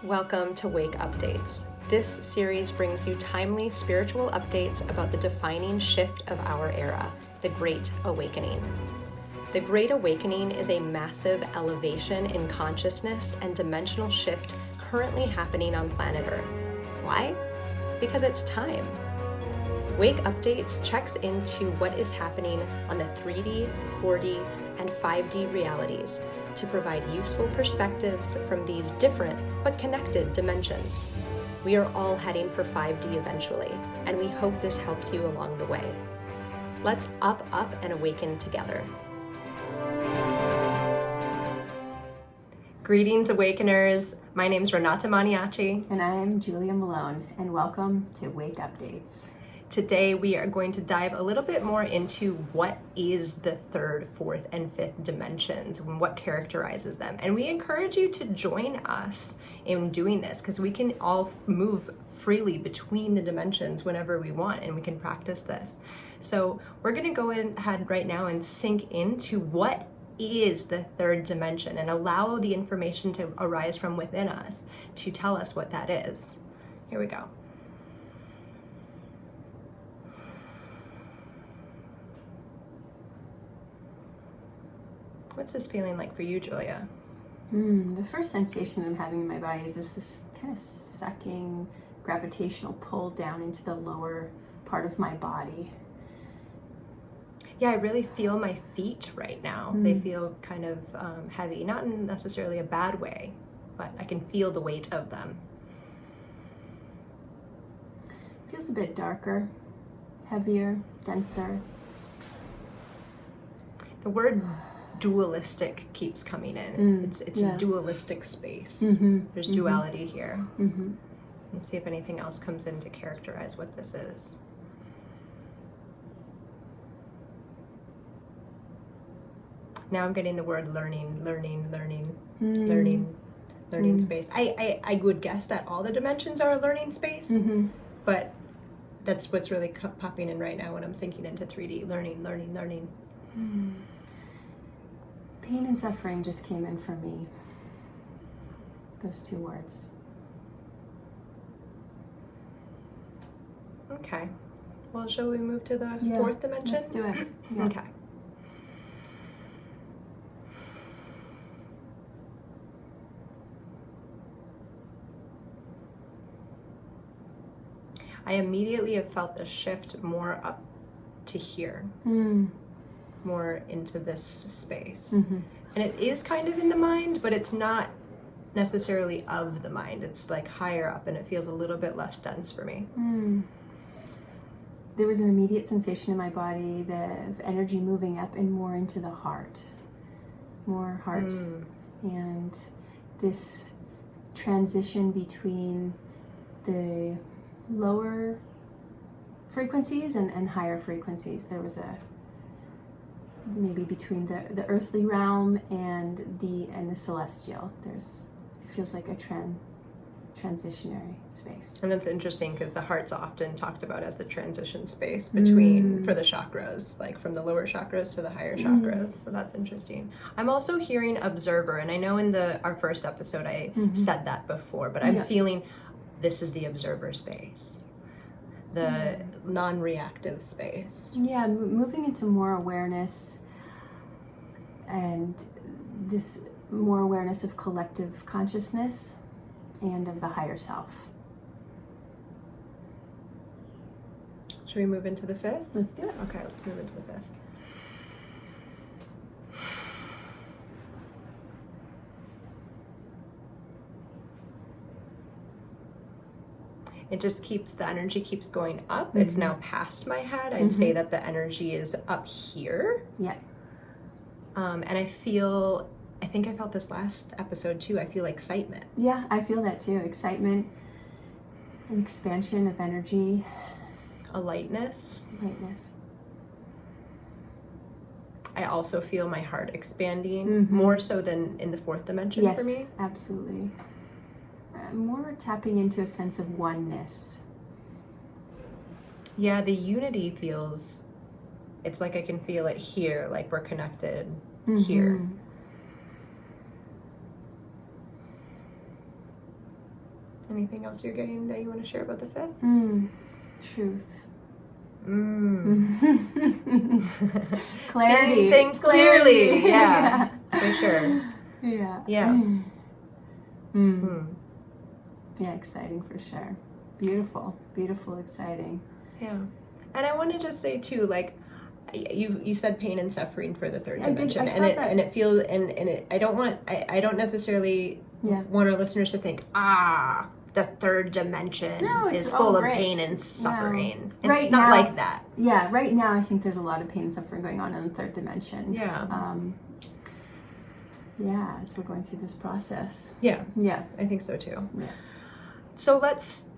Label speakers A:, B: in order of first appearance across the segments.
A: Welcome to Wake Updates. This series brings you timely spiritual updates about the defining shift of our era, the Great Awakening. The Great Awakening is a massive elevation in consciousness and dimensional shift currently happening on planet Earth. Why? Because it's time. Wake Updates checks into what is happening on the 3D, 4D, and 5D realities to provide useful perspectives from these different but connected dimensions. We are all heading for 5D eventually, and we hope this helps you along the way. Let's up, and awaken together. Greetings, Awakeners. My name is Renata Maniaci.
B: And I am Julia Malone, and welcome to Wake Updates.
A: Today we are going to dive a little bit more into what is the third, fourth, and fifth dimensions and what characterizes them. And we encourage you to join us in doing this because we can all move freely between the dimensions whenever we want, and we can practice this. So we're going to go ahead right now and sink into what is the third dimension and allow the information to arise from within us to tell us what that is. Here we go. What's this feeling like for you, Julia?
B: The first sensation I'm having in my body is this kind of sucking gravitational pull down into the lower part of my body.
A: Yeah, I really feel my feet right now. They feel kind of heavy, not in necessarily a bad way, but I can feel the weight of them.
B: Feels a bit darker, heavier, denser.
A: The word dualistic keeps coming in. It's a dualistic space. There's duality here. Let's see if anything else comes in to characterize what this is. Now I'm getting the word learning space. I would guess that all the dimensions are a learning space, but that's what's really popping in right now when I'm sinking into 3D. Learning.
B: Pain and suffering just came in for me. Those two words.
A: Okay. Well, shall we move to the fourth dimension?
B: Let's do it. Yeah.
A: Okay. I immediately have felt a shift more up to here. More into this space. And it is kind of in the mind, but it's not necessarily of the mind. It's like higher up and it feels a little bit less dense for me.
B: There was an immediate sensation in my body of energy moving up and more into the heart. More heart. And this transition between the lower frequencies and higher frequencies. There was maybe between the earthly realm and the celestial. It feels like a transitionary space.
A: And that's interesting because the heart's often talked about as the transition space between for the chakras, like from the lower chakras to the higher chakras. So that's interesting. I'm also hearing observer, and I know in our first episode I said that before, but I'm feeling this is the observer space. The non-reactive space.
B: Yeah, moving into more awareness and this more awareness of collective consciousness and of the higher self.
A: Should we move into the fifth?
B: Let's do it.
A: Okay, let's move into the fifth. It just the energy keeps going up. It's now past my head. I'd say that the energy is up here.
B: Yeah.
A: And I think I felt this last episode too. I feel excitement.
B: Yeah, I feel that too. Excitement, an expansion of energy.
A: A lightness. I also feel my heart expanding more so than in the fourth dimension for me.
B: Yes, absolutely. More tapping into a sense of oneness.
A: Yeah, the unity feels, it's like I can feel it here, like we're connected here. Anything else you're getting that you want to share about the fifth?
B: Truth.
A: Clarity. Seeing things clearly. Yeah, for sure.
B: Yeah.
A: Yeah.
B: Yeah, exciting for sure. Beautiful, exciting.
A: Yeah. And I want to just say too, like, you said pain and suffering for the third dimension, and it feels I don't necessarily want our listeners to think the third dimension is full of pain and suffering. No. It's not like that.
B: Yeah, right now I think there's a lot of pain and suffering going on in the third dimension.
A: Yeah.
B: As we're going through this process.
A: Yeah. I think so too. Yeah. So let's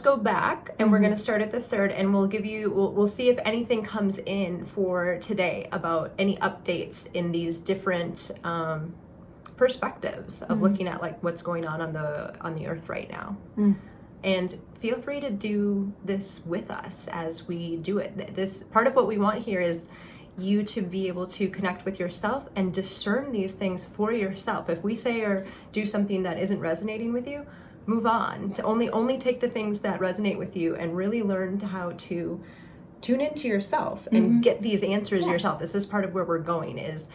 A: go back, and we're going to start at the third, and we'll see if anything comes in for today about any updates in these different perspectives of looking at like what's going on the earth right now. And feel free to do this with us as we do it. This part of what we want here is you to be able to connect with yourself and discern these things for yourself. If we say or do something that isn't resonating with you, move on. To only take the things that resonate with you and really learn how to tune into yourself and get these answers yourself. This is part of where we're going, is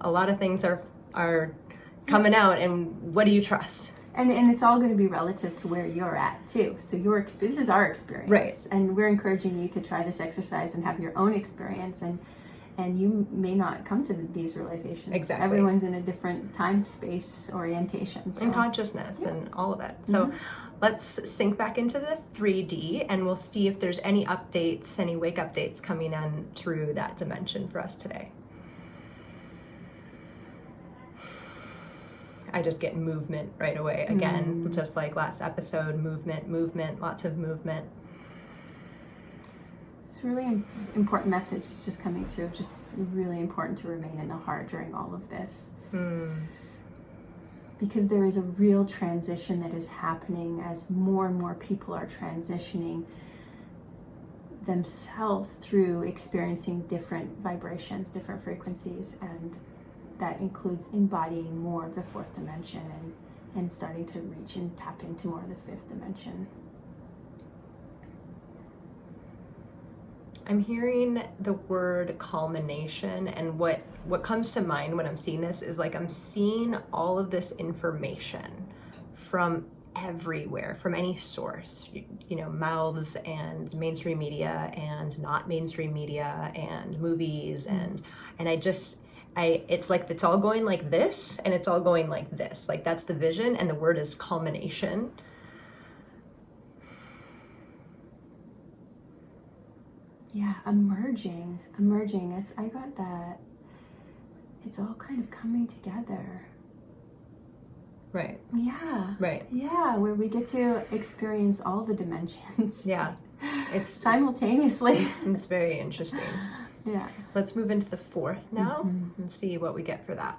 A: a lot of things are coming out, and what do you trust?
B: And it's all going to be relative to where you're at too. So this is our experience.
A: Right.
B: And we're encouraging you to try this exercise and have your own experience, and you may not come to these realizations.
A: Exactly.
B: Everyone's in a different time, space, orientation.
A: And consciousness and all of it. So let's sink back into the 3D, and we'll see if there's any updates, any wake updates coming in through that dimension for us today. I just get movement right away. Again, just like last episode, movement, lots of movement.
B: It's a really important message. It's just coming through. Just really important to remain in the heart during all of this. Because there is a real transition that is happening as more and more people are transitioning themselves through experiencing different vibrations, different frequencies, and that includes embodying more of the fourth dimension and starting to reach and tap into more of the fifth dimension.
A: I'm hearing the word culmination, and what comes to mind when I'm seeing this is like I'm seeing all of this information from everywhere, from any source, mouths and mainstream media and not mainstream media and movies, and it's like it's all going like this, and it's all going like this. Like that's the vision, and the word is culmination.
B: Yeah, emerging. I got that. It's all kind of coming together.
A: Right.
B: Yeah.
A: Right.
B: Yeah, where we get to experience all the dimensions.
A: Yeah. It's
B: simultaneously.
A: It's very interesting.
B: Yeah.
A: Let's move into the fourth now and see what we get for that.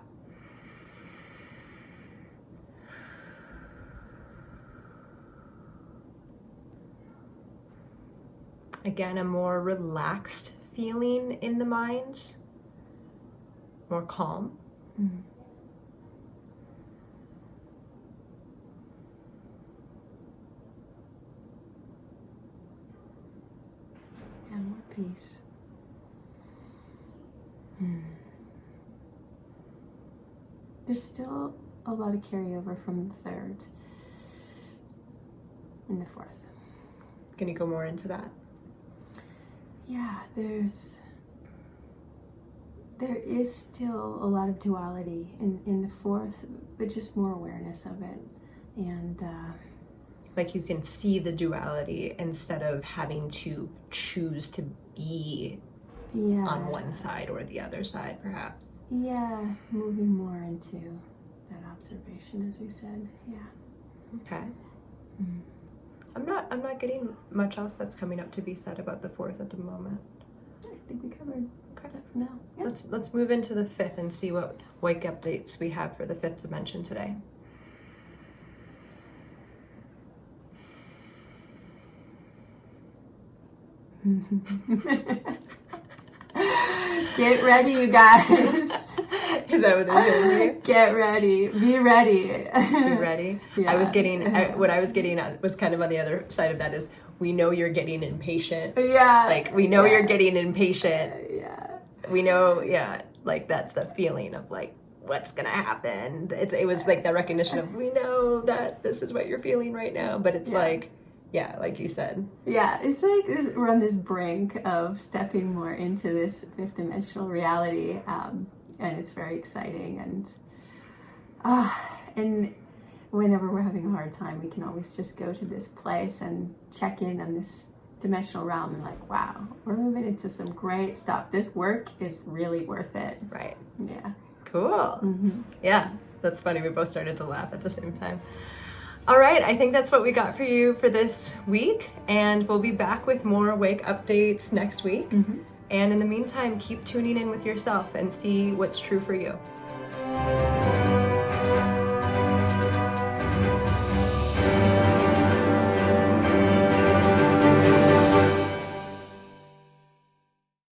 A: Again, a more relaxed feeling in the mind, more calm.
B: And more peace. There's still a lot of carryover from the third in the fourth.
A: Can you go more into that?
B: Yeah, there is still a lot of duality in the fourth, but just more awareness of it. And
A: like you can see the duality instead of having to choose to be on one side or the other side, perhaps.
B: Yeah, moving more into that observation, as we said. Yeah.
A: Okay. I'm not getting much else that's coming up to be said about the fourth at the moment.
B: I think we covered that for now. Yeah.
A: Let's move into the fifth and see what wake updates we have for the fifth dimension today.
B: Get ready, you guys.
A: Is that what they're saying to you?
B: Get ready. Be ready.
A: Be ready.
B: Yeah.
A: What I was getting at was kind of on the other side of that is, we know you're getting impatient.
B: Yeah.
A: Like, we know you're getting impatient.
B: Yeah.
A: We know, like, that's the feeling of, like, what's gonna happen. It was like the recognition of, we know that this is what you're feeling right now, but it's like, like you said.
B: Yeah, it's like we're on this brink of stepping more into this fifth dimensional reality, and it's very exciting. And whenever we're having a hard time, we can always just go to this place and check in on this dimensional realm and like, wow, we're moving into some great stuff. This work is really worth it.
A: Right.
B: Yeah.
A: Cool.
B: Mm-hmm.
A: Yeah, that's funny. We both started to laugh at the same time. All right, I think that's what we got for you for this week, and we'll be back with more Awake updates next week.
B: Mm-hmm.
A: And in the meantime, keep tuning in with yourself and see what's true for you.